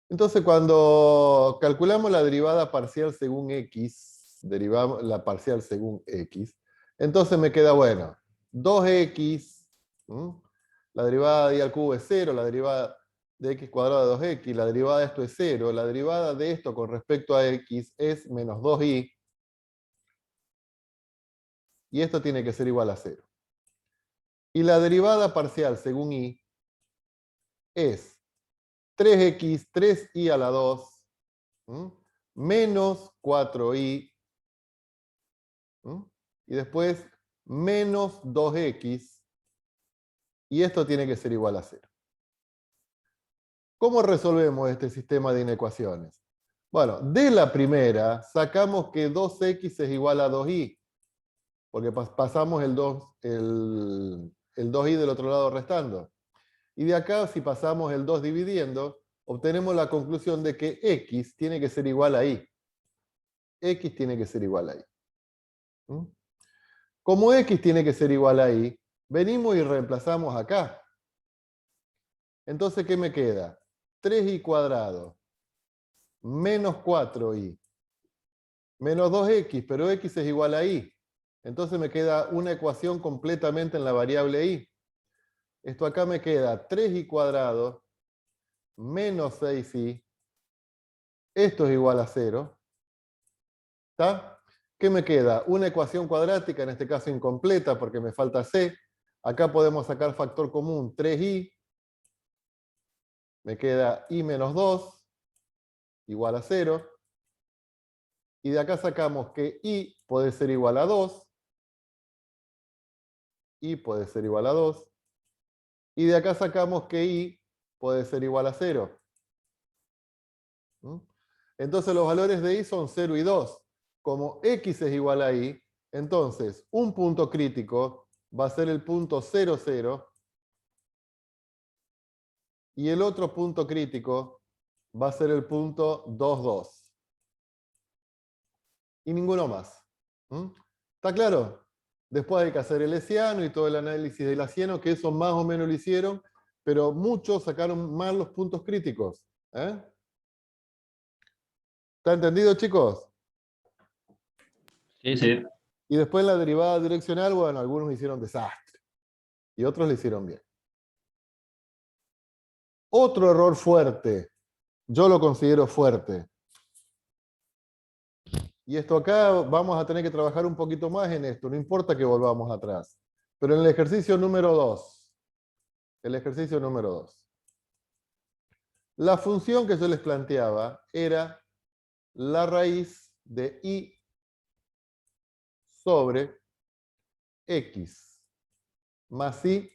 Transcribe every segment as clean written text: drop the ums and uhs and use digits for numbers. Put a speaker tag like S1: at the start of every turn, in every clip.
S1: Entonces, cuando calculamos la derivada parcial según x, derivamos la parcial según x, entonces me queda, bueno, 2x, la derivada de y al cubo es 0, la derivada de x cuadrado de 2x, la derivada de esto es 0, la derivada de esto con respecto a x es menos 2y, y esto tiene que ser igual a 0. Y la derivada parcial según y es 3x, 3y a la 2, menos 4y, y después menos 2x, y esto tiene que ser igual a 0. ¿Cómo resolvemos este sistema de inecuaciones? Bueno, de la primera sacamos que 2x es igual a 2y, porque pasamos el 2y del otro lado restando. Y de acá, si pasamos el 2 dividiendo, obtenemos la conclusión de que x tiene que ser igual a y. X tiene que ser igual a y. Como x tiene que ser igual a y, venimos y reemplazamos acá. Entonces, ¿qué me queda? 3y cuadrado menos 4y menos 2x, pero x es igual a y. Entonces me queda una ecuación completamente en la variable y. Esto acá me queda 3y cuadrado menos 6y. Esto es igual a 0. ¿Está? ¿Qué me queda? Una ecuación cuadrática, en este caso incompleta porque me falta c. Acá podemos sacar factor común 3y. Me queda y menos 2 igual a 0. Y de acá sacamos que y puede ser igual a 2. Y puede ser igual a 2. Y de acá sacamos que y puede ser igual a 0. Entonces los valores de y son 0 y 2. Como x es igual a y, entonces un punto crítico va a ser el punto 0, 0. Y el otro punto crítico va a ser el punto 2, 2. Y ninguno más. ¿Está claro? Después hay que hacer el hessiano y todo el análisis del hessiano, que eso más o menos lo hicieron, pero muchos sacaron mal los puntos críticos. ¿Está entendido, chicos?
S2: Sí, sí.
S1: Y después la derivada direccional, bueno, algunos hicieron desastre y otros le hicieron bien. Otro error fuerte, yo lo considero fuerte. Y esto acá vamos a tener que trabajar un poquito más en esto, no importa que volvamos atrás. Pero en el ejercicio número 2, la función que yo les planteaba era la raíz de y sobre x más y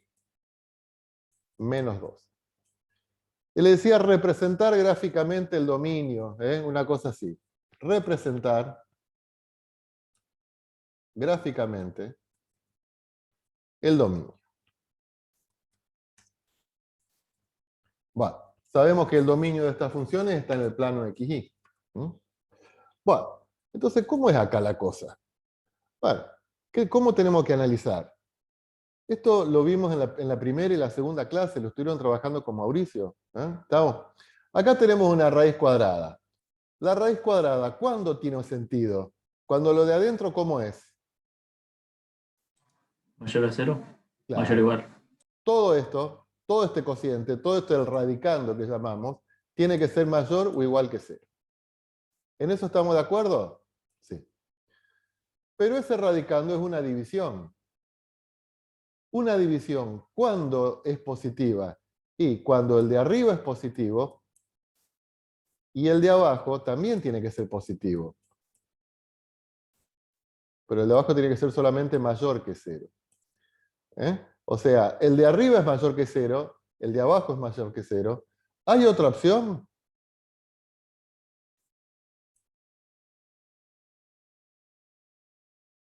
S1: menos 2. Y le decía representar gráficamente el dominio, una cosa así. Representar gráficamente el dominio. Bueno, sabemos que el dominio de estas funciones está en el plano xy. Bueno, entonces, ¿cómo es acá la cosa? Bueno, ¿cómo tenemos que analizar? Esto lo vimos en la primera y la segunda clase, lo estuvieron trabajando con Mauricio. ¿Estamos? Acá tenemos una raíz cuadrada. La raíz cuadrada, ¿cuándo tiene sentido? Cuando lo de adentro, ¿cómo es?
S2: Mayor a 0, mayor o
S1: Claro.
S2: igual.
S1: Todo esto, todo este cociente, todo esto del radicando que llamamos, tiene que ser mayor o igual que 0. ¿En eso estamos de acuerdo? Sí. Pero ese radicando es una división. Una división, ¿cuándo es positiva? Y cuando el de arriba es positivo, y el de abajo también tiene que ser positivo. Pero el de abajo tiene que ser solamente mayor que 0. O sea, el de arriba es mayor que 0, el de abajo es mayor que 0. ¿Hay otra opción?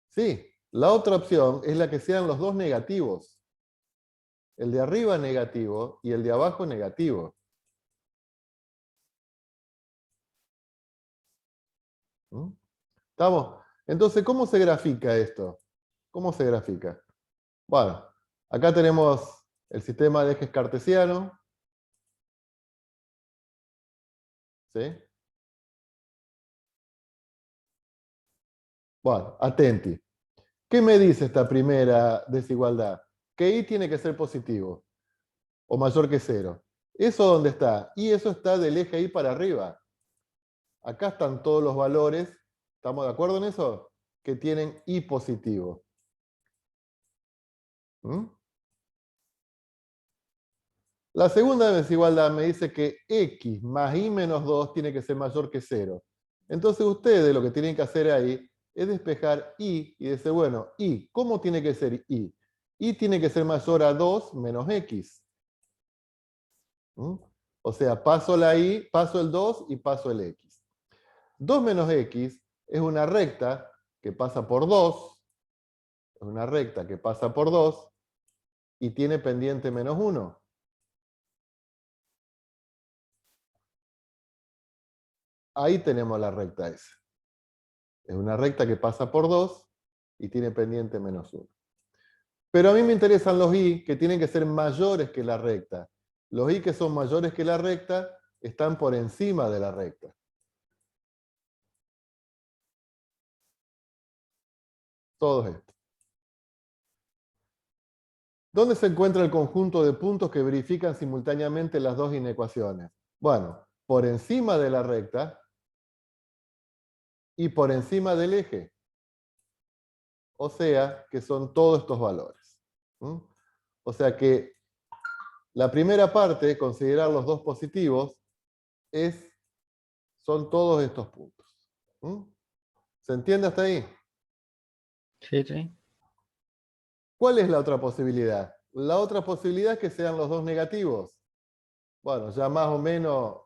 S1: Sí, la otra opción es la que sean los dos negativos. El de arriba negativo y el de abajo negativo. ¿Estamos? Entonces, ¿cómo se grafica esto? ¿Cómo se grafica? Bueno, acá tenemos el sistema de ejes cartesiano. ¿Sí? Bueno, atenti. ¿Qué me dice esta primera desigualdad? Que i tiene que ser positivo o mayor que 0. ¿Eso dónde está? Y eso está del eje i para arriba. Acá están todos los valores, ¿estamos de acuerdo en eso? Que tienen i positivo. ¿Mm? La segunda desigualdad me dice que x más i menos 2 tiene que ser mayor que 0. Entonces ustedes lo que tienen que hacer ahí es despejar i y decir, bueno, i, ¿cómo tiene que ser i? I tiene que ser mayor a 2 menos x. ¿Mm? O sea, paso la i, paso el 2 y paso el x. 2 menos x es una recta que pasa por 2, es una recta que pasa por 2 y tiene pendiente menos 1. Ahí tenemos la recta S. Es una recta que pasa por 2 y tiene pendiente menos 1. Pero a mí me interesan los i que tienen que ser mayores que la recta. Los i que son mayores que la recta están por encima de la recta. Todos estos. ¿Dónde se encuentra el conjunto de puntos que verifican simultáneamente las dos inecuaciones? Bueno, por encima de la recta y por encima del eje. O sea, que son todos estos valores. ¿Mm? O sea que la primera parte, considerar los dos positivos, son todos estos puntos. ¿Mm? ¿Se entiende hasta ahí?
S2: Sí, sí.
S1: ¿Cuál es la otra posibilidad? La otra posibilidad es que sean los dos negativos. Bueno, ya más o menos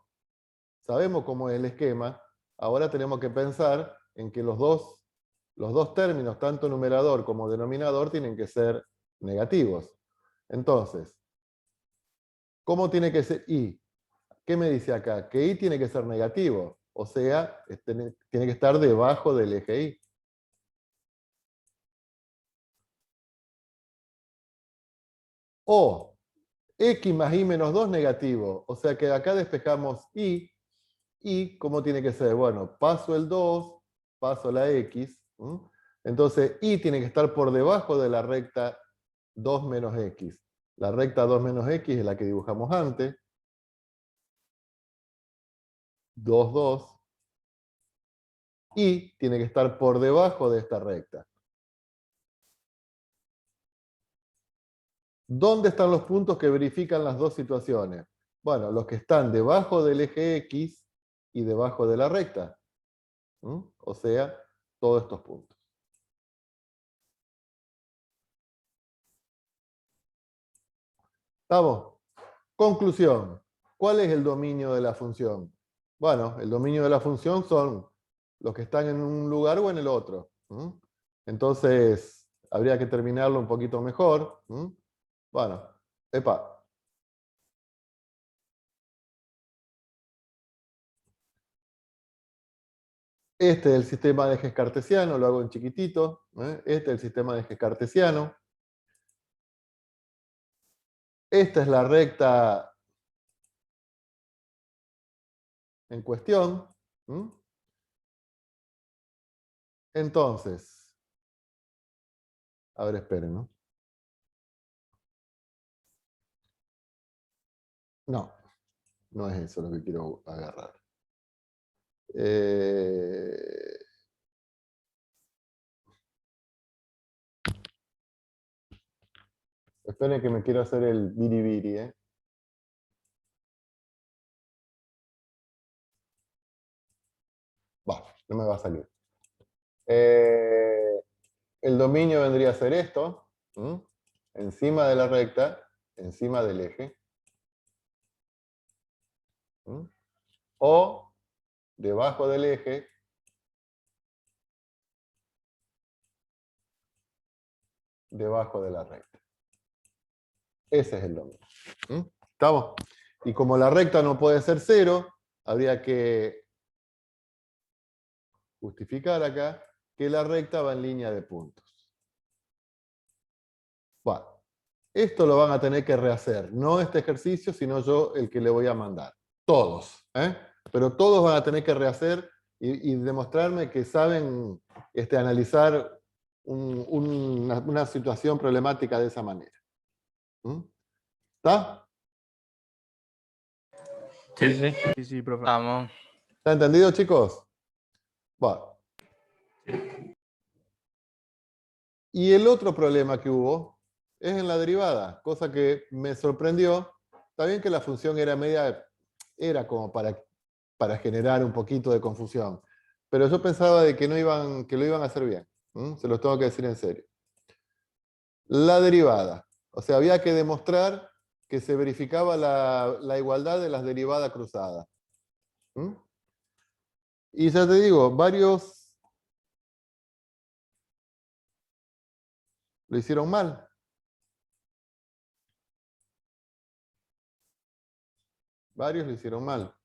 S1: sabemos cómo es el esquema. Ahora tenemos que pensar en que los dos términos, tanto numerador como denominador, tienen que ser negativos. Entonces, ¿cómo tiene que ser i? ¿Qué me dice acá? Que i tiene que ser negativo. O sea, tiene que estar debajo del eje i. O x más i menos 2 negativo. O sea que acá despejamos i. Y ¿cómo tiene que ser? Bueno, paso el 2, paso la x. Entonces i tiene que estar por debajo de la recta 2 menos x. La recta 2 menos x es la que dibujamos antes. 2, 2. Y tiene que estar por debajo de esta recta. ¿Dónde están los puntos que verifican las dos situaciones? Bueno, los que están debajo del eje X y debajo de la recta. O sea, todos estos puntos. ¿Estamos? Conclusión. ¿Cuál es el dominio de la función? Bueno, el dominio de la función son los que están en un lugar o en el otro. Entonces, habría que terminarlo un poquito mejor. Bueno, epa. Este es el sistema de ejes cartesiano, lo hago en chiquitito. Este es el sistema de ejes cartesiano. Esta es la recta en cuestión. Entonces, a ver, esperen, ¿no? No, no es eso lo que quiero agarrar. Esperen que me quiero hacer el biribiri, ¿eh? Va, no me va a salir. El dominio vendría a ser esto. Encima de la recta, encima del eje. O debajo del eje, debajo de la recta. Ese es el dominio. ¿Estamos? Y como la recta no puede ser 0, habría que justificar acá que la recta va en línea de puntos. Bueno, esto lo van a tener que rehacer. No este ejercicio, sino yo el que le voy a mandar. Todos. Pero todos van a tener que rehacer y demostrarme que saben analizar una situación problemática de esa manera. ¿Mm? ¿Está?
S2: Sí, sí.
S3: Sí, sí, profe.
S2: Vamos.
S1: ¿Está entendido, chicos? Bueno. Y el otro problema que hubo es en la derivada, cosa que me sorprendió. Está bien que la función era como para generar un poquito de confusión, pero yo pensaba de que que lo iban a hacer bien. Se los tengo que decir en serio. La derivada, o sea, había que demostrar que se verificaba la igualdad de las derivadas cruzadas. Y ya te digo, varios lo hicieron mal. Varios lo hicieron mal.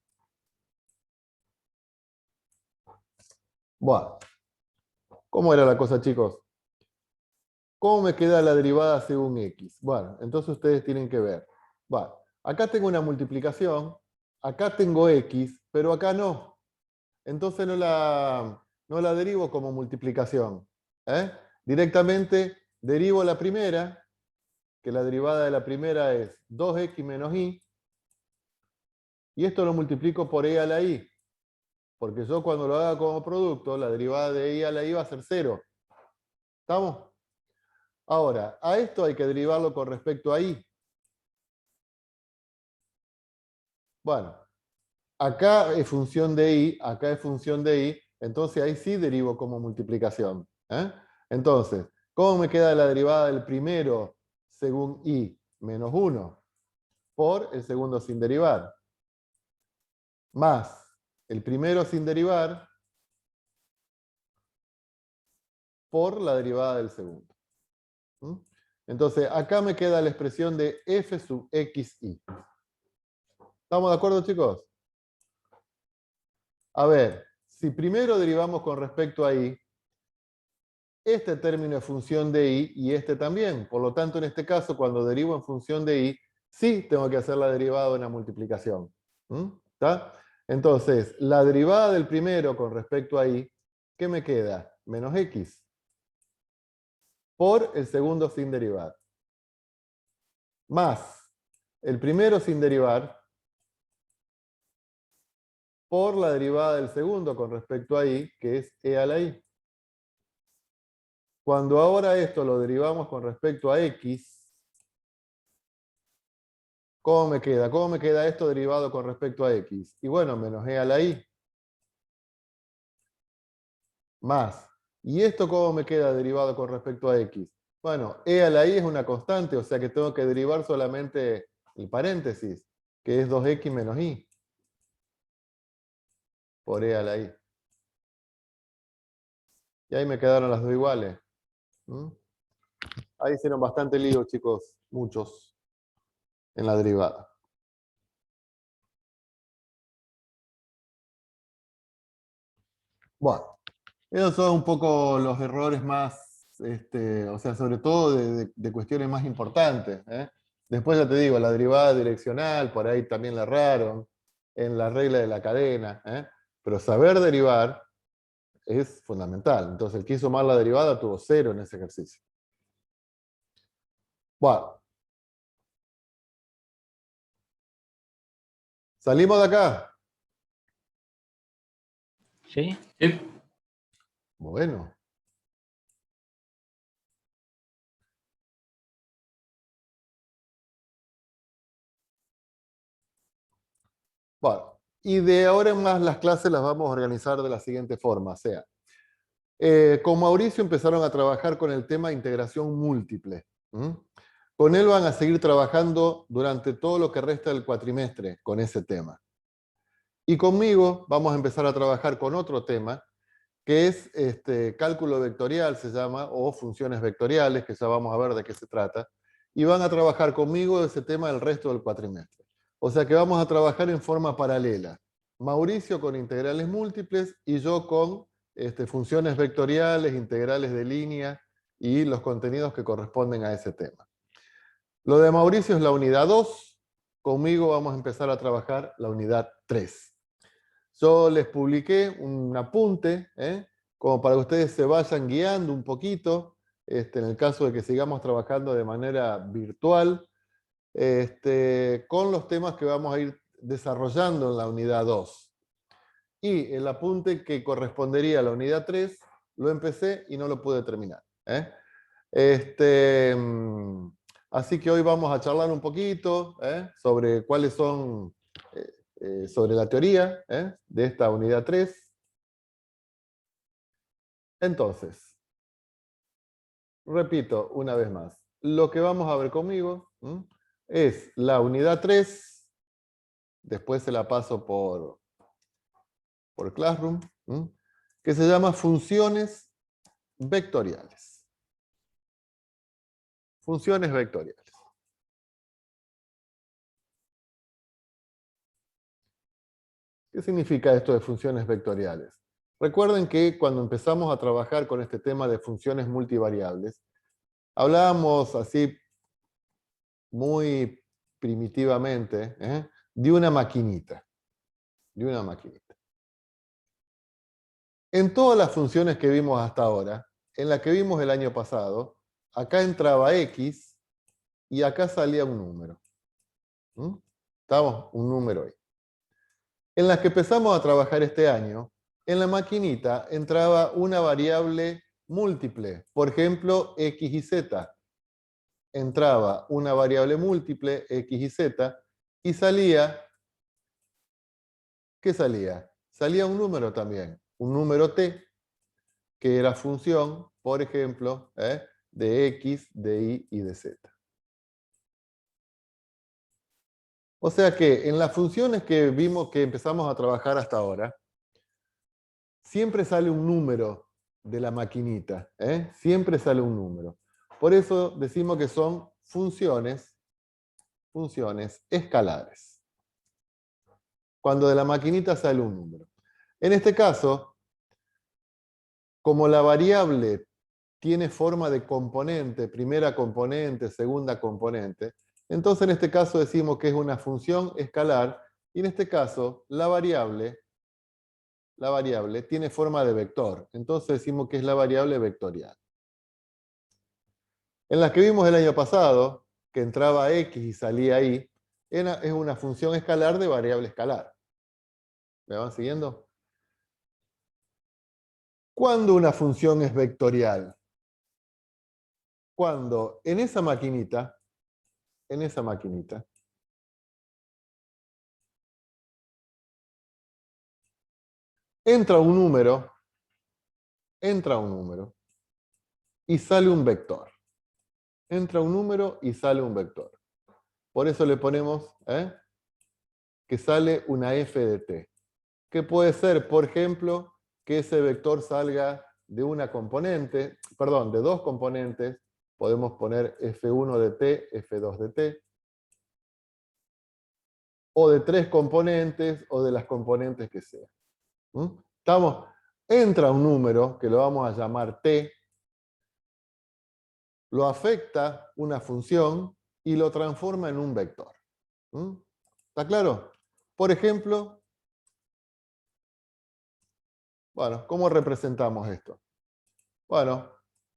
S1: Bueno, ¿cómo era la cosa, chicos? ¿Cómo me queda la derivada según x? Bueno, entonces ustedes tienen que ver. Bueno, acá tengo una multiplicación, acá tengo x, pero acá no. Entonces no la derivo como multiplicación. Directamente derivo la primera, que la derivada de la primera es 2x menos y esto lo multiplico por e a la i, porque yo cuando lo haga como producto, la derivada de e a la i va a ser 0. ¿Estamos? Ahora, a esto hay que derivarlo con respecto a i. Bueno, acá es función de i, acá es función de i, entonces ahí sí derivo como multiplicación. Entonces, ¿cómo me queda la derivada del primero según i? Menos 1 por el segundo sin derivar. Más el primero sin derivar por la derivada del segundo. Entonces, acá me queda la expresión de f sub xi. ¿Estamos de acuerdo, chicos? A ver, si primero derivamos con respecto a i, este término es función de i y este también. Por lo tanto, en este caso, cuando derivo en función de i, sí tengo que hacer la derivada de una multiplicación. ¿Está? Entonces, la derivada del primero con respecto a i, ¿qué me queda? Menos x. Por el segundo sin derivar. Más el primero sin derivar por la derivada del segundo con respecto a i, que es e a la i. Cuando ahora esto lo derivamos con respecto a x, ¿cómo me queda? ¿Cómo me queda esto derivado con respecto a x? Y bueno, menos e a la i. Más. ¿Y esto cómo me queda derivado con respecto a x? Bueno, e a la i es una constante, o sea que tengo que derivar solamente el paréntesis, que es 2x menos i. Por e a la i. Y ahí me quedaron las dos iguales. Ahí hicieron bastante lío, chicos, muchos, en la derivada. Bueno, esos son un poco los errores más, o sea, sobre todo de cuestiones más importantes. Después ya te digo, la derivada direccional, por ahí también la erraron, en la regla de la cadena. Pero saber derivar es fundamental. Entonces, el que hizo mal la derivada tuvo 0 en ese ejercicio. Bueno. ¿Salimos de acá?
S2: ¿Sí?
S1: Bueno. Bueno, y de ahora en más las clases las vamos a organizar de la siguiente forma. O sea, con Mauricio empezaron a trabajar con el tema de integración múltiple. Con él van a seguir trabajando durante todo lo que resta del cuatrimestre con ese tema. Y conmigo vamos a empezar a trabajar con otro tema, que es cálculo vectorial, se llama, o funciones vectoriales, que ya vamos a ver de qué se trata. Y van a trabajar conmigo ese tema el resto del cuatrimestre. O sea que vamos a trabajar en forma paralela. Mauricio con integrales múltiples y yo con funciones vectoriales, integrales de línea y los contenidos que corresponden a ese tema. Lo de Mauricio es la unidad 2. Conmigo vamos a empezar a trabajar la unidad 3. Yo les publiqué un apunte, como para que ustedes se vayan guiando un poquito, en el caso de que sigamos trabajando de manera virtual, con los temas que vamos a ir desarrollando en la unidad 2. Y el apunte que correspondería a la unidad 3, lo empecé y no lo pude terminar. Así que hoy vamos a charlar un poquito sobre cuáles son, sobre la teoría de esta unidad 3. Entonces, repito una vez más, lo que vamos a ver conmigo es la unidad 3, después se la paso por Classroom, que se llama funciones vectoriales. Funciones vectoriales. ¿Qué significa esto de funciones vectoriales? Recuerden que cuando empezamos a trabajar con este tema de funciones multivariables, hablábamos así muy primitivamente de una maquinita. De una maquinita. En todas las funciones que vimos hasta ahora, en la que vimos el año pasado, acá entraba X y acá salía un número. Estamos un número ahí. En las que empezamos a trabajar este año, en la maquinita entraba una variable múltiple, por ejemplo, X y Z. Entraba una variable múltiple, X y Z, y salía, ¿qué salía? Salía un número también, un número T, que era función, por ejemplo, de X, de Y y de Z. O sea que en las funciones que vimos que empezamos a trabajar hasta ahora, siempre sale un número de la maquinita, siempre sale un número. Por eso decimos que son funciones escalares. Cuando de la maquinita sale un número. En este caso, como la variable tiene forma de componente, primera componente, segunda componente, entonces en este caso decimos que es una función escalar, y en este caso la variable tiene forma de vector. Entonces decimos que es la variable vectorial. En las que vimos el año pasado, que entraba X y salía Y, es una función escalar de variable escalar. ¿Me van siguiendo? ¿Cuándo una función es vectorial? Cuando en esa maquinita, entra un número, y sale un vector. Entra un número y sale un vector. Por eso le ponemos que sale una f de t. Que puede ser, por ejemplo, que ese vector salga de una componente, perdón, de dos componentes. Podemos poner f1 de t, f2 de t. O de tres componentes, o de las componentes que sean. Entra un número, que lo vamos a llamar t, lo afecta una función y lo transforma en un vector. ¿Está claro? Por ejemplo, bueno, ¿cómo representamos esto? Bueno,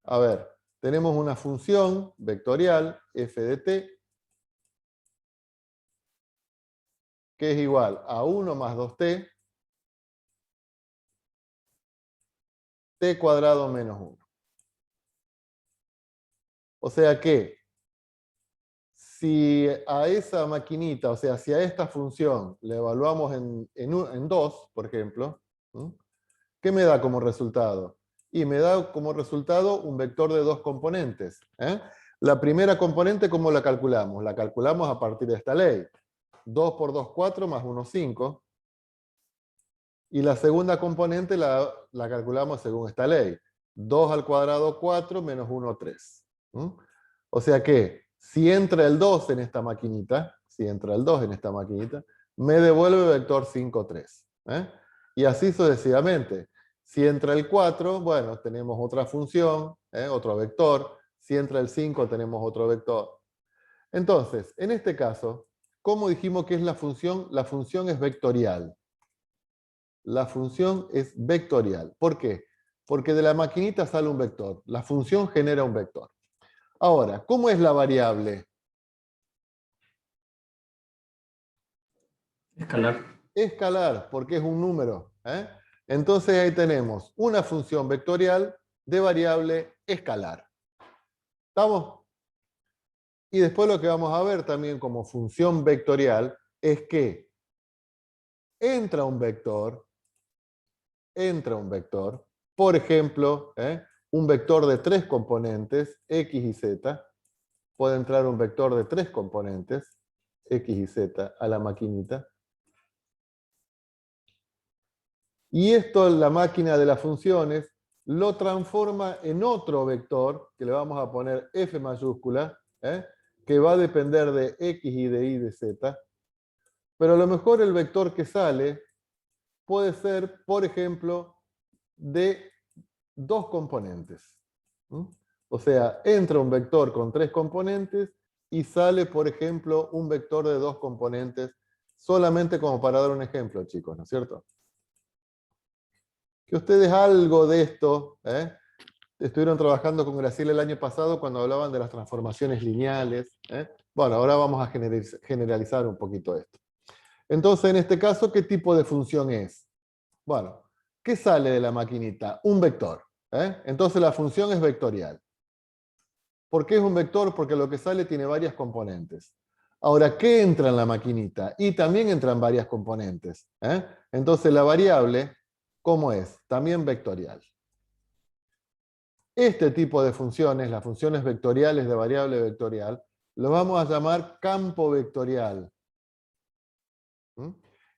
S1: a ver, tenemos una función vectorial, f de t, que es igual a 1 más 2t, t cuadrado menos 1. O sea que, si a esa maquinita, o sea, si a esta función le evaluamos en 2, por ejemplo, ¿qué me da como resultado? Y me da como resultado un vector de dos componentes. La primera componente, ¿cómo la calculamos? La calculamos a partir de esta ley. 2 por 2, 4, más 1, 5. Y la segunda componente la calculamos según esta ley. 2 al cuadrado, 4, menos 1, 3. O sea que, si entra el 2 en esta maquinita, me devuelve el vector 5, 3. Y así sucesivamente. Si entra el 4, bueno, tenemos otra función, otro vector. Si entra el 5, tenemos otro vector. Entonces, en este caso, ¿cómo dijimos que es la función? La función es vectorial. la función es vectorial. ¿Por qué? Porque de la maquinita sale un vector. La función genera un vector. Ahora, ¿cómo es la variable?
S2: Escalar.
S1: Escalar, porque es un número. Entonces ahí tenemos una función vectorial de variable escalar. ¿Estamos? Y después lo que vamos a ver también como función vectorial es que entra un vector, por ejemplo, un vector de 3 componentes, x y z, puede entrar un vector de 3 componentes, x y z, a la maquinita. Y esto, la máquina de las funciones, lo transforma en otro vector, que le vamos a poner f mayúscula, que va a depender de x y de y de z. Pero a lo mejor el vector que sale puede ser, por ejemplo, de 2 componentes. O sea, entra un vector con 3 componentes y sale, por ejemplo, un vector de 2 componentes, solamente como para dar un ejemplo, chicos, ¿no es cierto? Que ustedes algo de esto, estuvieron trabajando con Graciela el año pasado cuando hablaban de las transformaciones lineales. Bueno, ahora vamos a generalizar un poquito esto. Entonces, en este caso, ¿qué tipo de función es? Bueno, ¿qué sale de la maquinita? Un vector. Entonces la función es vectorial. ¿Por qué es un vector? Porque lo que sale tiene varias componentes. Ahora, ¿qué entra en la maquinita? Y también entran varias componentes. Entonces la variable, ¿cómo es? También vectorial. Este tipo de funciones, las funciones vectoriales de variable vectorial, lo vamos a llamar campo vectorial.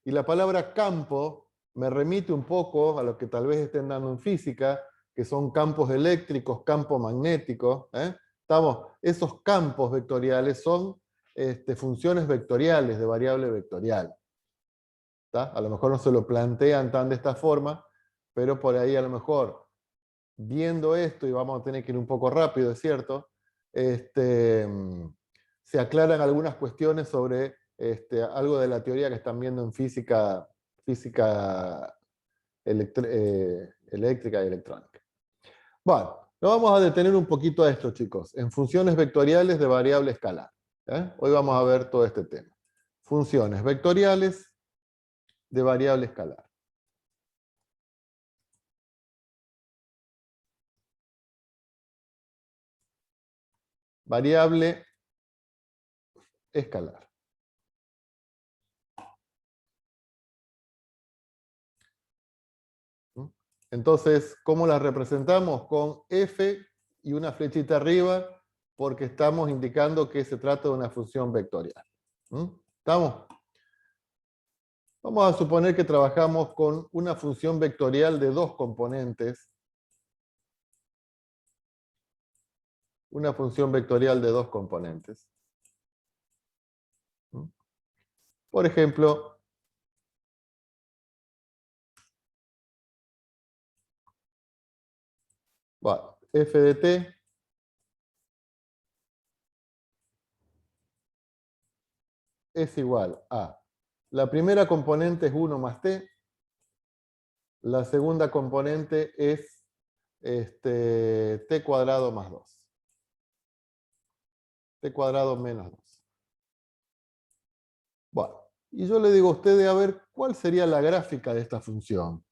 S1: Y la palabra campo me remite un poco a lo que tal vez estén dando en física, que son campos eléctricos, campos magnéticos. Esos campos vectoriales son funciones vectoriales de variable vectorial. A lo mejor no se lo plantean tan de esta forma, pero por ahí a lo mejor, viendo esto, y vamos a tener que ir un poco rápido, es cierto, se aclaran algunas cuestiones sobre algo de la teoría que están viendo en física eléctrica y electrónica. Bueno, nos vamos a detener un poquito a esto, chicos, en funciones vectoriales de variable escalar. Hoy vamos a ver todo este tema. Funciones vectoriales de variable escalar. Variable escalar. Entonces, ¿cómo la representamos? Con f y una flechita arriba, porque estamos indicando que se trata de una función vectorial. ¿Estamos? Vamos a suponer que trabajamos con una función vectorial de 2 componentes. Una función vectorial de 2 componentes. Por ejemplo, bueno, f de t es igual a, la primera componente es 1 más t, la segunda componente es t cuadrado más 2. T cuadrado menos 2. Bueno, y yo le digo a ustedes, a ver, ¿cuál sería la gráfica de esta función?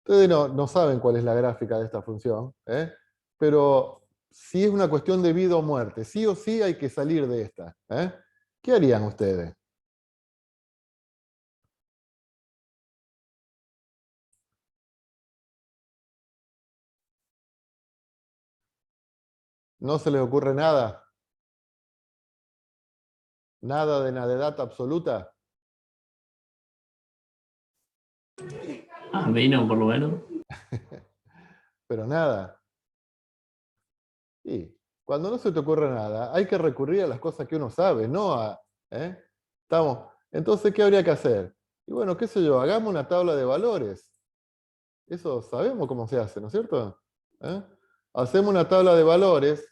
S1: Ustedes no saben cuál es la gráfica de esta función, pero si es una cuestión de vida o muerte, sí o sí hay que salir de esta. ¿Qué harían ustedes? ¿No se les ocurre nada? ¿Nada de nadedad absoluta?
S2: A mí no, por lo menos.
S1: Pero nada. Y cuando no se te ocurre nada, hay que recurrir a las cosas que uno sabe, no a... ¿Estamos? Entonces, ¿qué habría que hacer? Y bueno, qué sé yo, hagamos una tabla de valores. Eso sabemos cómo se hace, ¿no es cierto? ¿eh? Hacemos una tabla de valores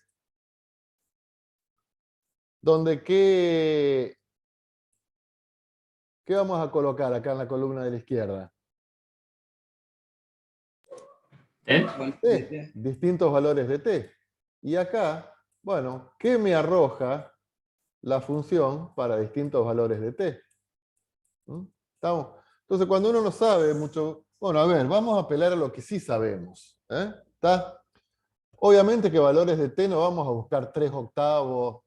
S1: donde ¿qué vamos a colocar acá en la columna de la izquierda?
S2: ¿Eh?
S1: T, distintos valores de t. Y acá, bueno, ¿qué me arroja la función para distintos valores de t? ¿Mm? ¿Estamos? Entonces, cuando uno no sabe mucho, bueno, a ver, vamos a apelar a lo que sí sabemos. ¿Está? Obviamente que valores de t no vamos a buscar 3 octavos,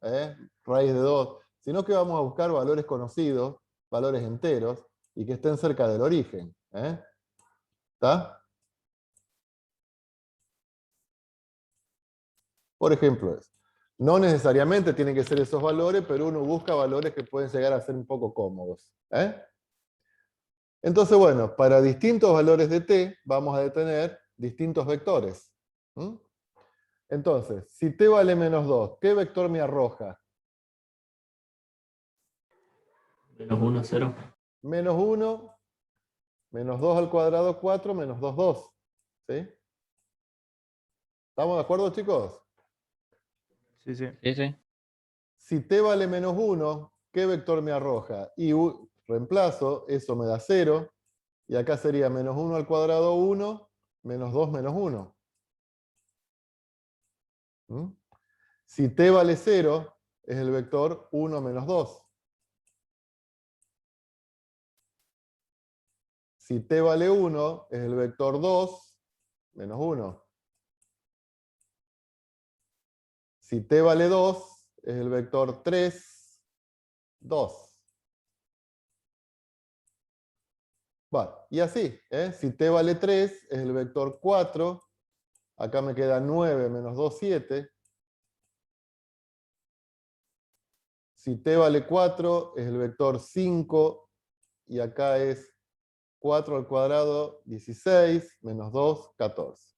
S1: raíz de 2, sino que vamos a buscar valores conocidos, valores enteros, y que estén cerca del origen. ¿Está? Por ejemplo, no necesariamente tienen que ser esos valores, pero uno busca valores que pueden llegar a ser un poco cómodos. Entonces, bueno, para distintos valores de t vamos a detener distintos vectores. ¿Mm? Entonces, si t vale menos 2, ¿qué vector me arroja?
S2: Menos 1, 0.
S1: Menos 1, menos 2 al cuadrado, 4, menos 2, 2. ¿Sí? ¿Estamos de acuerdo, chicos?
S3: Sí, sí.
S2: Sí, sí.
S1: Si t vale menos 1, ¿qué vector me arroja? Y reemplazo, eso me da 0. Y acá sería menos 1 al cuadrado 1, menos 2 menos 1. ¿Mm? Si t vale 0, es el vector 1 menos 2. Si t vale 1, es el vector 2 menos 1. Si t vale 2, es el vector 3, 2. Bueno, y así, si t vale 3, es el vector 4. Acá me queda 9 menos 2, 7. Si t vale 4, es el vector 5. Y acá es 4 al cuadrado, 16, menos 2, 14.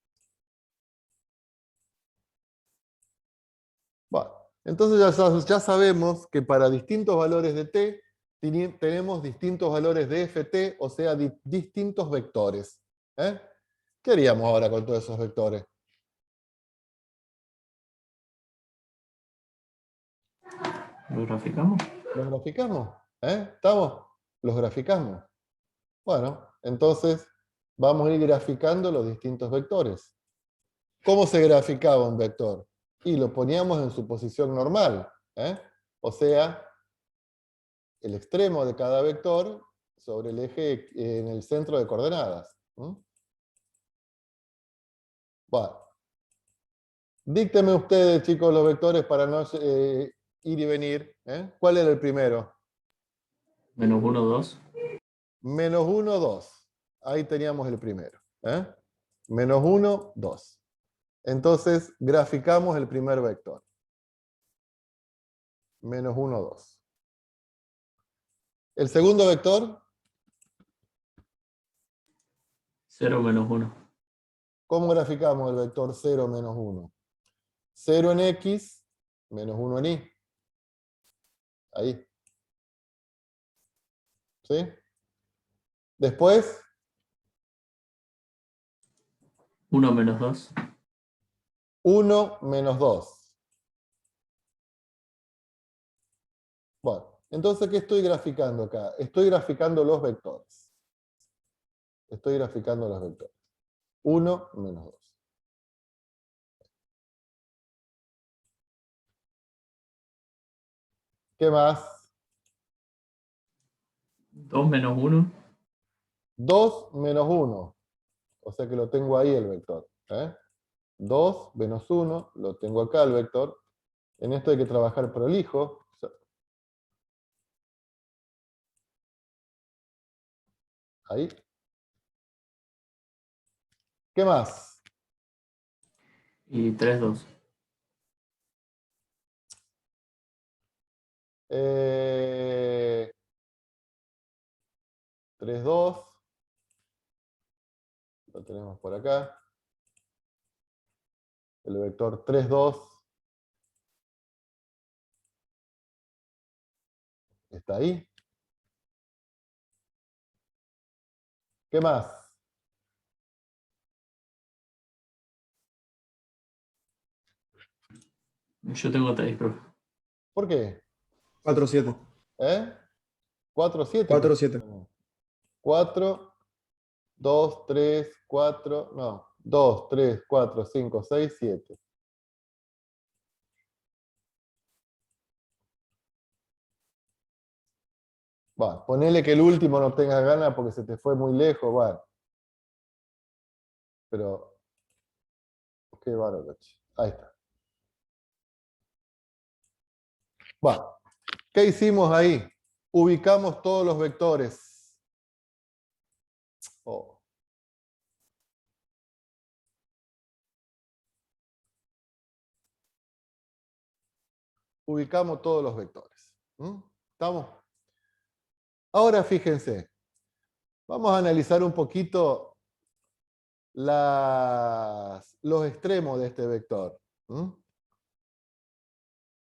S1: Bueno, entonces ya sabemos que para distintos valores de t tenemos distintos valores de ft, o sea, distintos vectores. ¿Qué haríamos ahora con todos esos vectores?
S2: ¿Lo graficamos?
S1: ¿Los graficamos? ¿Estamos? ¿Los graficamos? Bueno, entonces vamos a ir graficando los distintos vectores. ¿Cómo se graficaba un vector? Y lo poníamos en su posición normal. O sea, el extremo de cada vector sobre el eje en el centro de coordenadas. Bueno, díctenme ustedes, chicos, los vectores para no ir y venir. ¿Cuál era el primero?
S2: Menos 1, 2.
S1: Menos 1, 2. Ahí teníamos el primero. Menos 1, 2. Entonces, graficamos el primer vector. Menos 1, 2. El segundo vector,
S2: 0, menos 1.
S1: ¿cómo graficamos el vector 0, menos 1? 0 en X, menos 1 en Y. Ahí. ¿Sí? Después,
S2: 1 menos 2.
S1: 1 menos 2. Bueno, entonces, ¿qué estoy graficando acá? Estoy graficando los vectores. Estoy graficando los vectores. 1 menos 2. ¿Qué más?
S2: 2 menos 1.
S1: 2 menos 1. O sea que lo tengo ahí el vector. 2 menos 1, lo tengo acá el vector. En esto hay que trabajar prolijo. Ahí. ¿Qué más?
S2: Y 3, 2.
S1: 3, 2. Lo tenemos por acá. El vector 3, 2 está ahí. ¿Qué más?
S2: Yo tengo 3, profe.
S1: ¿Por qué?
S4: 4, 7.
S1: ¿Eh? 4, 7.
S4: 4, 7.
S1: 4, 2, 3, 4, no. 2, 3, 4, 5, 6, 7. Bueno, ponele que el último no tengas ganas porque se te fue muy lejos, bueno. Pero, qué bárbaro. Ahí está. Bueno, ¿qué hicimos ahí? Ubicamos todos los vectores. Oh. Ubicamos todos los vectores. ¿Estamos? Ahora fíjense, vamos a analizar un poquito los extremos de este vector.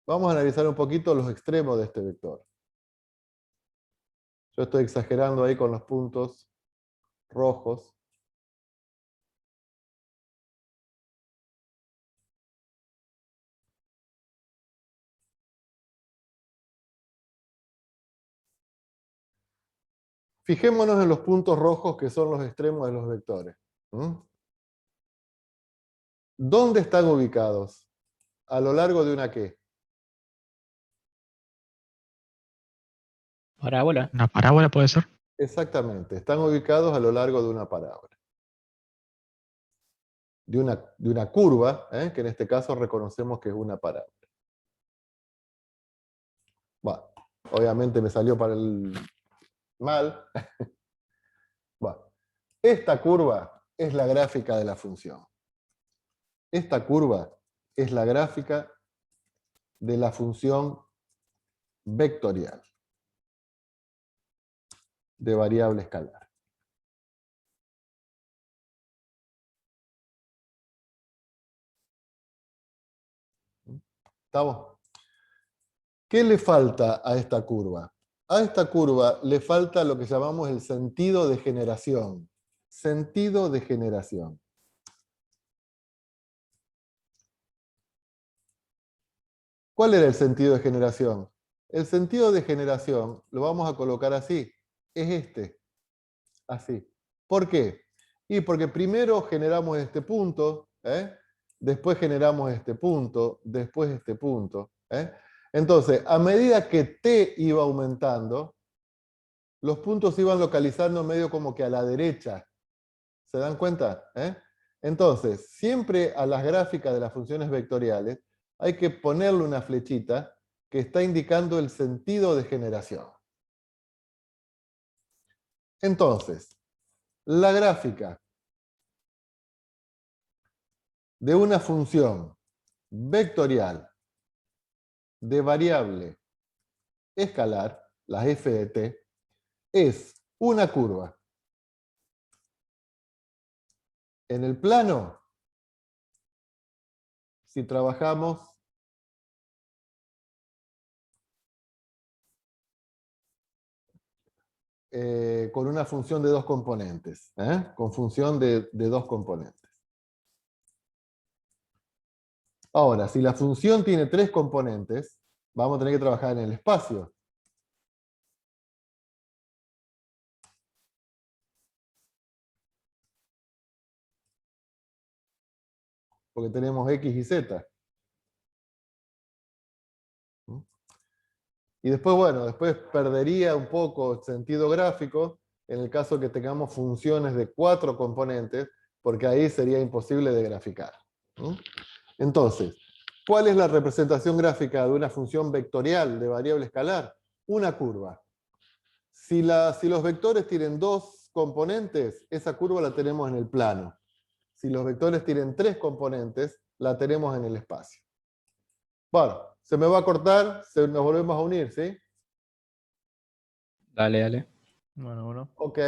S1: Vamos a analizar un poquito los extremos de este vector. Yo estoy exagerando ahí con los puntos rojos. Fijémonos en los puntos rojos que son los extremos de los vectores. ¿Dónde están ubicados? ¿A lo largo de una qué?
S5: Parábola.
S6: ¿Una parábola puede ser?
S1: Exactamente, están ubicados a lo largo de una parábola. De una curva, que en este caso reconocemos que es una parábola. Bueno, obviamente me salió para el mal. Bueno, esta curva es la gráfica de la función. Esta curva es la gráfica de la función vectorial de variable escalar. ¿Estamos? ¿Qué le falta a esta curva? A esta curva le falta lo que llamamos el sentido de generación. Sentido de generación. ¿Cuál era el sentido de generación? El sentido de generación lo vamos a colocar así. Es este. Así. ¿Por qué? Y porque primero generamos este punto, después generamos este punto, después este punto. Entonces, a medida que t iba aumentando, los puntos se iban localizando medio como que a la derecha. ¿Se dan cuenta? Entonces, siempre a las gráficas de las funciones vectoriales hay que ponerle una flechita que está indicando el sentido de generación. Entonces, la gráfica de una función vectorial de variable escalar, la f de t, es una curva. En el plano, si trabajamos con una función de dos componentes, con función de dos componentes. Ahora, si la función tiene tres componentes, vamos a tener que trabajar en el espacio. Porque tenemos x y z. Y después, bueno, después perdería un poco el sentido gráfico en el caso que tengamos funciones de 4 componentes, porque ahí sería imposible de graficar. Entonces, ¿cuál es la representación gráfica de una función vectorial de variable escalar? Una curva. Si los vectores tienen 2 componentes, esa curva la tenemos en el plano. Si los vectores tienen 3 componentes, la tenemos en el espacio. Bueno, se me va a cortar, nos volvemos a unir, ¿sí?
S5: Dale, dale.
S3: Bueno, bueno.
S1: Ok.